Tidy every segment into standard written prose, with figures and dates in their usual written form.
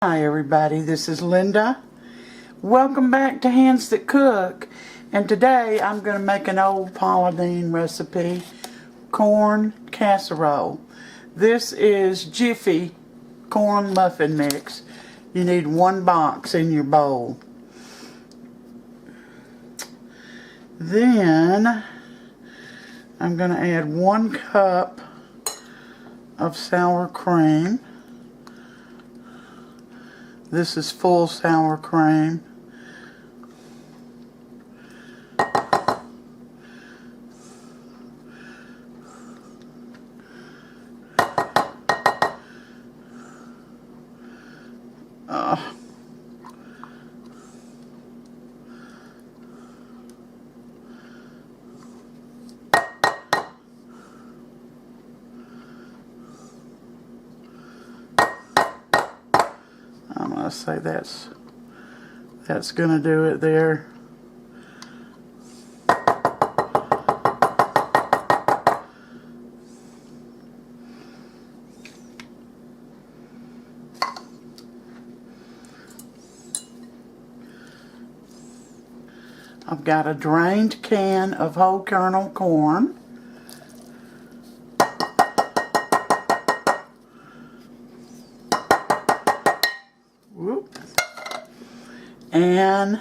Hi everybody, this is Linda. Welcome back to Handsthatcook, and today I'm going to make an old Pauline recipe, corn casserole. This is Jiffy Corn muffin mix. You need 1 box in your bowl. Then I'm going to add 1 cup of sour cream. This is full sour cream. I'm going to say that's going to do it there. I've got a drained can of whole kernel corn. And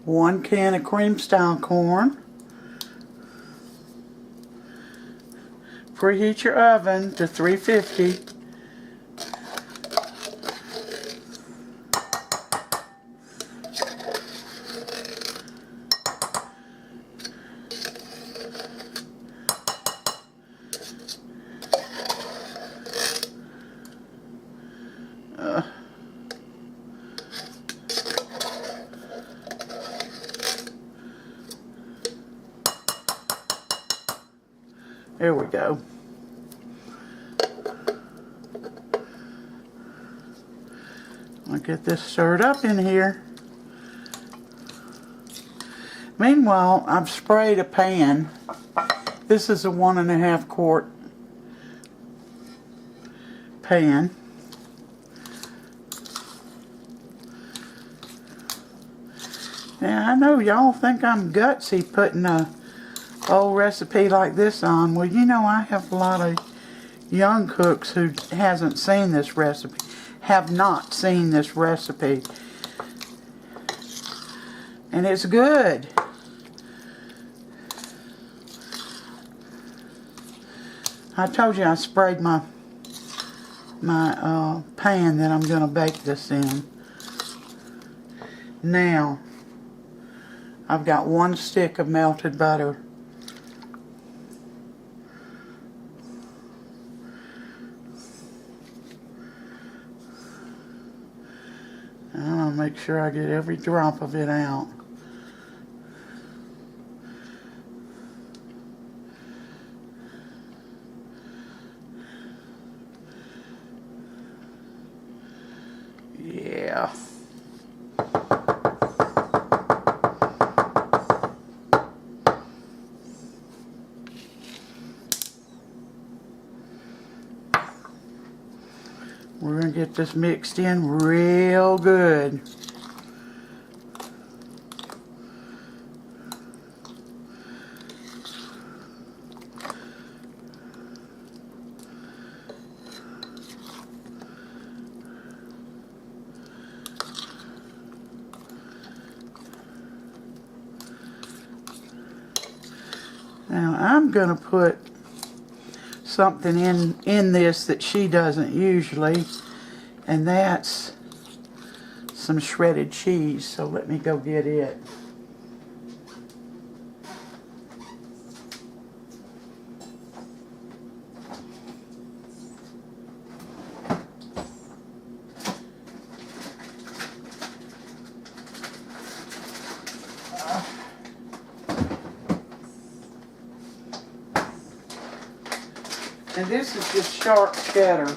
1 can of cream style corn. Preheat your oven to 350. There we go. I'll get this stirred up in here. Meanwhile, I've sprayed a pan. This is a 1.5 quart pan. Now, I know y'all think I'm gutsy putting a old recipe like this on. Well, you know, I have a lot of young cooks who hasn't seen this recipe, have not seen this recipe, and it's good. I told you I sprayed my pan that I'm going to bake this in. Now I've got 1 stick of melted butter. I'm going to make sure I get every drop of it out. Yeah. We're going to get this mixed in real good. Now I'm going to put something in this that she doesn't usually, and that's some shredded cheese. So let me go get it. And this is just sharp cheddar.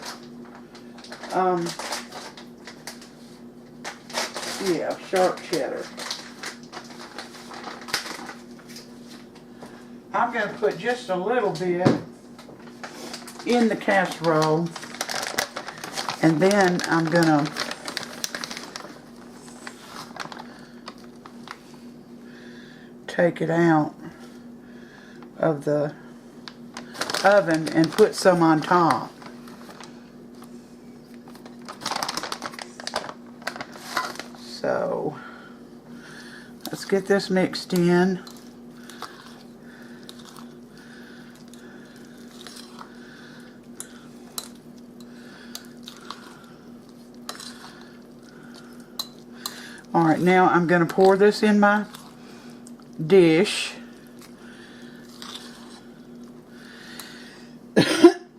Yeah, sharp cheddar. I'm going to put just a little bit in the casserole And then I'm gonna take it out of the oven and put some on top. So let's get this mixed in. Alright, now I'm going to pour this in my dish.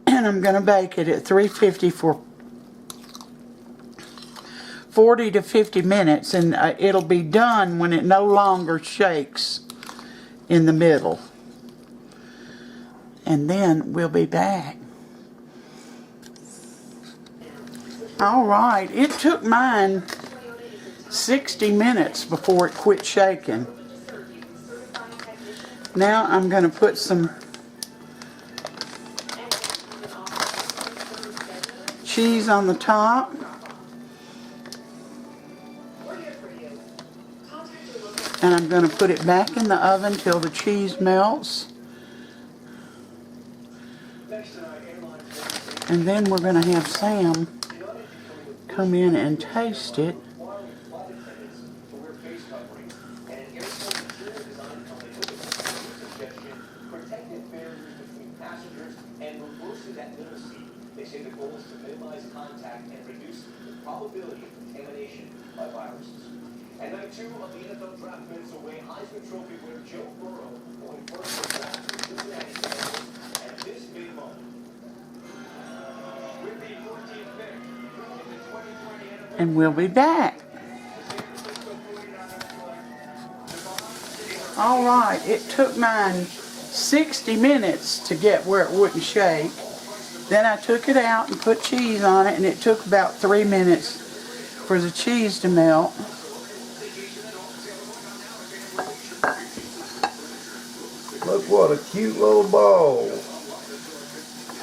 And I'm going to bake it at 350 for 40 to 50 minutes. And it'll be done when it no longer shakes in the middle. And then we'll be back. Alright, it took mine 60 minutes before it quit shaking. Now I'm going to put some cheese on the top. And I'm going to put it back in the oven till the cheese melts. And then we're going to have Sam come in and taste it. They say the goal is to minimize contact and reduce the probability of contamination by viruses. And night 2 of the NFL draft minutes away, Heisman Trophy winner Joe Burrow going first for draft to Cincinnati Bengals at this big moment. With the 14th pick in the 2020 NFL. And we'll be back. Alright, it took mine 60 minutes to get where it wouldn't shake. Then I took it out and put cheese on it, and it took about 3 minutes for the cheese to melt. Look what a cute little bowl.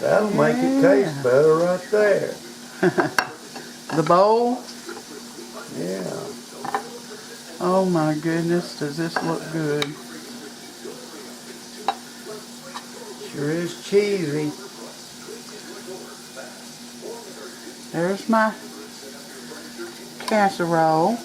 That'll make it taste better right there. The bowl? Yeah. Oh my goodness, does this look good. Sure is cheesy. There's my casserole.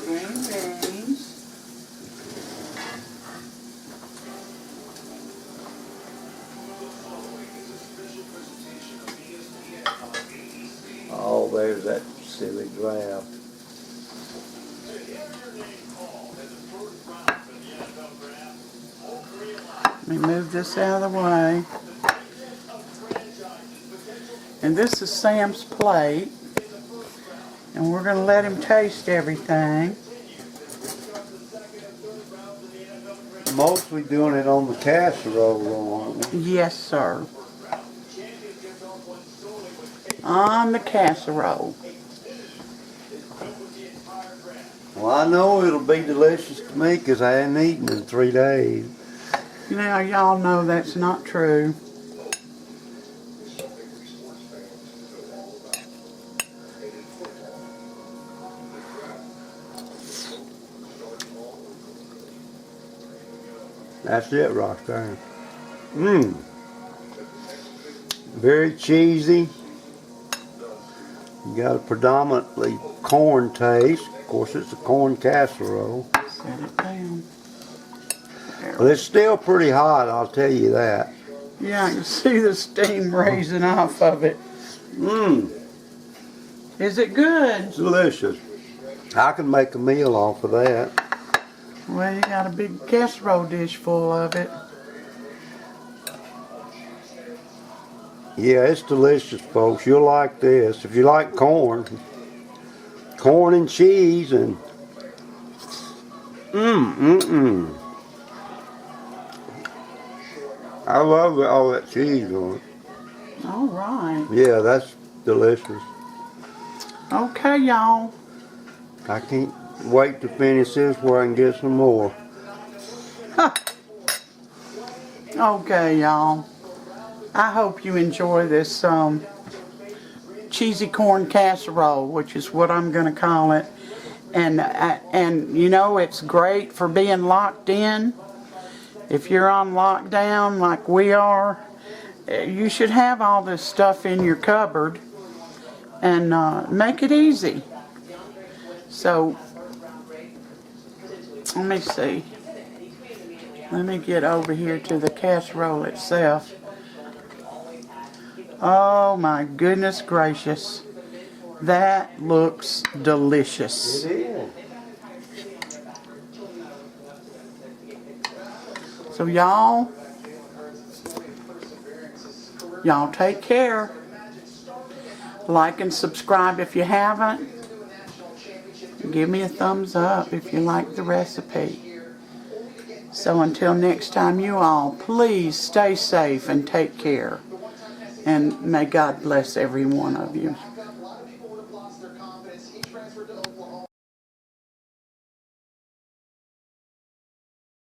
Green beans. Oh, there's that silly draft. Let me move this out of the way. And this is Sam's plate. And we're going to let him taste everything. Mostly doing it on the casserole, aren't we? Yes, sir. On the casserole. Well, I know it'll be delicious to me because I hadn't eaten in 3 days. Now, y'all know that's not true. That's it right there. Mmm. Very cheesy. You got a predominantly corn taste. Of course, it's a corn casserole. Set it down. But it's still pretty hot, I'll tell you that. Yeah, I can see the steam raising off of it. Mmm. Is it good? Delicious. I can make a meal off of that. Well, you got a big casserole dish full of it. Yeah, it's delicious, folks. You'll like this. If you like corn and cheese and I love all that cheese on it. All right. Yeah, that's delicious. Okay, y'all. I can't wait to finish this where I can get some more. Okay, y'all. I hope you enjoy this cheesy corn casserole, which is what I'm going to call it. And you know, it's great for being locked in. If you're on lockdown like we are, you should have all this stuff in your cupboard and make it easy. So, let me see. Let me get over here to the casserole itself. Oh my goodness gracious. That looks delicious. It is. So y'all take care. Like and subscribe if you haven't. Give me a thumbs up if you like the recipe. So until next time, you all, please stay safe and take care. And may God bless every one of you.